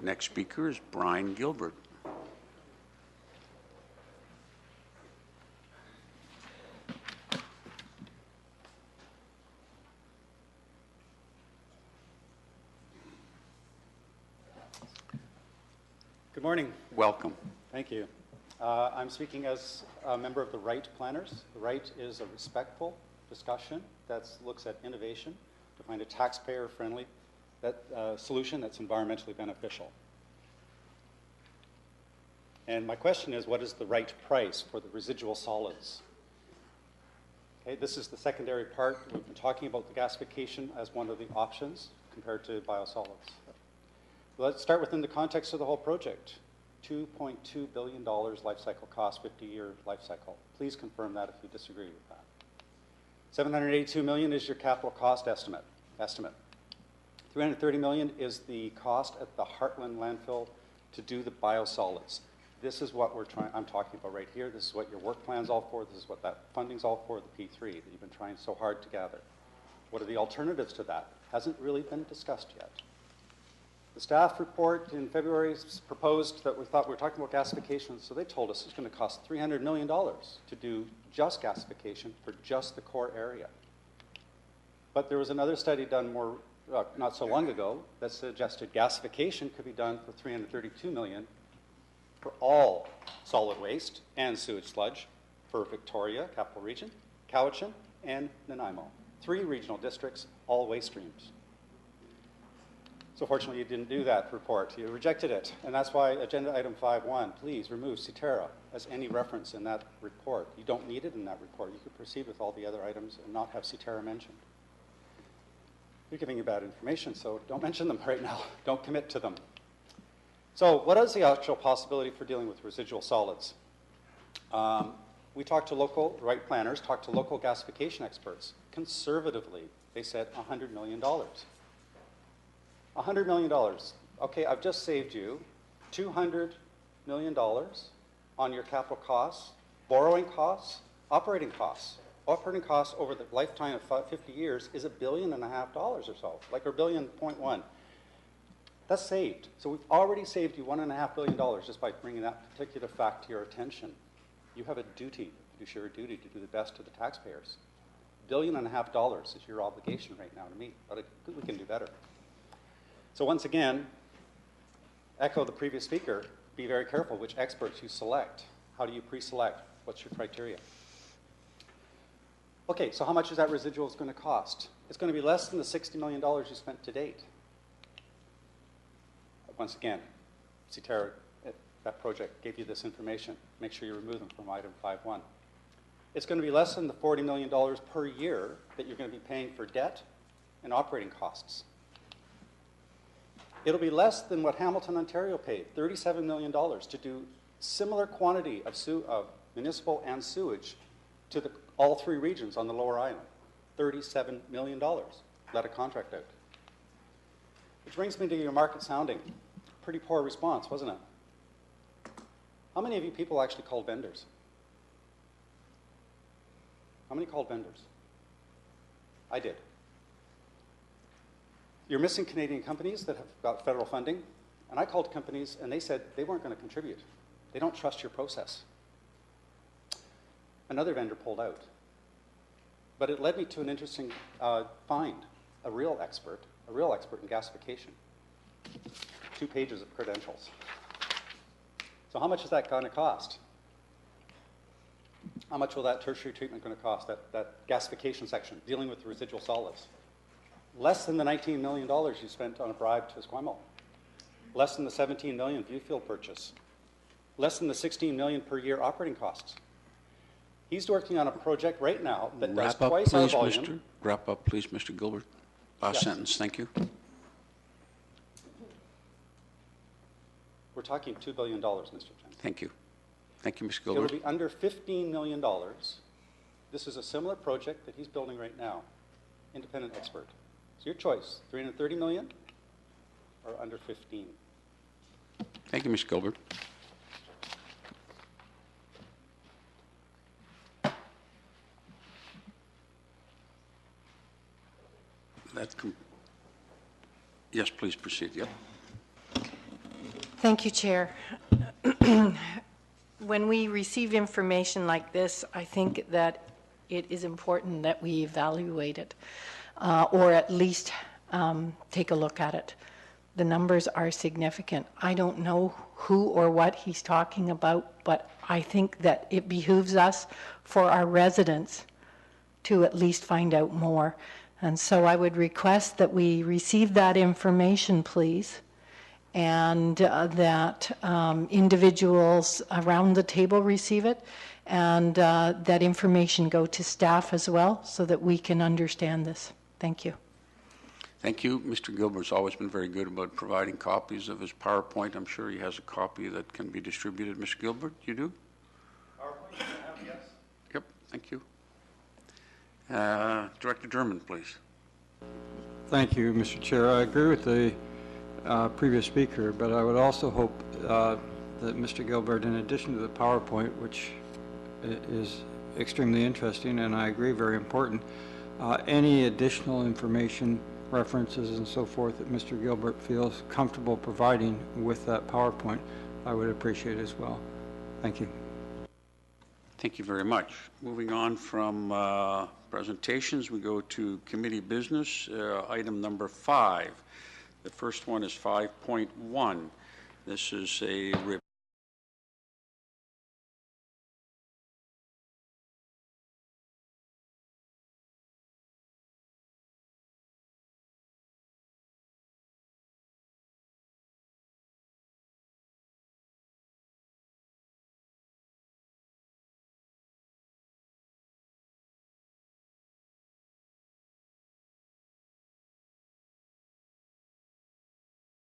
Next speaker is Brian Gilbert. Good morning. Welcome. Thank you. I'm speaking as a member of the RIGHT planners. The RIGHT is a respectful discussion that looks at innovation to find a taxpayer-friendly solution that's environmentally beneficial. And my question is, what is the right price for the residual solids? Okay, this is the secondary part. We've been talking about the gasification as one of the options compared to biosolids. Let's start within the context of the whole project. $2.2 billion life cycle cost, 50-year life cycle. Please confirm that if you disagree with that. $782 million is your capital cost estimate. $330 million is the cost at the Heartland landfill to do the biosolids. This is what I'm talking about right here. This is what your work plan's all for. This is what that funding's all for, the P3 that you've been trying so hard to gather. What are the alternatives to that? Hasn't really been discussed yet. The staff report in February proposed that we thought we were talking about gasification, so they told us it's going to cost $300 million to do just gasification for just the core area. But there was another study done not so long ago that suggested gasification could be done for $332 million for all solid waste and sewage sludge for Victoria, Capital Region, Cowichan, and Nanaimo. 3 regional districts, all waste streams. So fortunately, you didn't do that report. You rejected it. And that's why agenda item 5.1, please remove Cetera as any reference in that report. You don't need it in that report. You could proceed with all the other items and not have Cetera mentioned. You're giving you bad information, so don't mention them right now. Don't commit to them. So what is the actual possibility for dealing with residual solids? We talked to local RIGHT planners, talked to local gasification experts. Conservatively, they said $100 million. $100 million. Okay, I've just saved you $200 million on your capital costs, borrowing costs, operating costs. Operating costs over the lifetime of 50 years is $1.5 billion or so, like $1.1 billion. That's saved. So we've already saved you $1.5 billion just by bringing that particular fact to your attention. You have a duty, fiduciary duty, to do the best to the taxpayers. $1.5 billion is your obligation right now to meet, but we can do better. So once again, echo the previous speaker, be very careful which experts you select. How do you pre-select? What's your criteria? Okay, so how much is that residual going to cost? It's going to be less than the $60 million you spent to date. Once again, Cetera, that project gave you this information. Make sure you remove them from item 5.1. It's going to be less than the $40 million per year that you're going to be paying for debt and operating costs. It'll be less than what Hamilton, Ontario paid, $37 million, to do similar quantity of municipal and sewage to all 3 regions on the Lower Island. $37 million. Let a contract out. Which brings me to your market sounding. Pretty poor response, wasn't it? How many of you people actually called vendors? How many called vendors? I did. You're missing Canadian companies that have got federal funding, and I called companies and they said they weren't going to contribute. They don't trust your process. Another vendor pulled out. But it led me to an interesting find, a real expert in gasification. 2 pages of credentials. So how much is that going to cost? How much will that tertiary treatment going to cost, that gasification section, dealing with the residual solids? Less than the $19 million you spent on a bribe to Esquimalt. Less than the $17 million Viewfield purchase. Less than the $16 million per year operating costs. He's working on a project right now that does twice our volume. Wrap up, please, Mr. Gilbert. Last sentence, thank you. We're talking $2 billion, Mr. Chen. Thank you. Thank you, Mr. Gilbert. It will be under $15 million. This is a similar project that he's building right now. Independent expert. It's your choice, $330 million or under 15. Thank you, Mr. Gilbert. Yes, please proceed. Yep. Thank you, Chair. When we receive information like this, I think that it is important that we evaluate it, or at least take a look at it. The numbers are significant. I don't know who or what he's talking about, but I think that it behooves us for our residents to at least find out more. And so I would request that we receive that information, please, and that individuals around the table receive it, and that information go to staff as well so that we can understand this. Thank you. Thank you. Mr. Gilbert's always been very good about providing copies of his PowerPoint. I'm sure he has a copy that can be distributed. Mr. Gilbert, you do? PowerPoint, you have, yes. Yep, thank you. Director German, please. Thank you, Mr. Chair. I agree with the previous speaker, but I would also hope that Mr. Gilbert, in addition to the PowerPoint, which is extremely interesting and I agree very important, any additional information, references and so forth that Mr. Gilbert feels comfortable providing with that PowerPoint, I would appreciate as well. Thank you. Thank you very much. Moving on from presentations, we go to committee business, item number 5. The first one is 5.1. This is a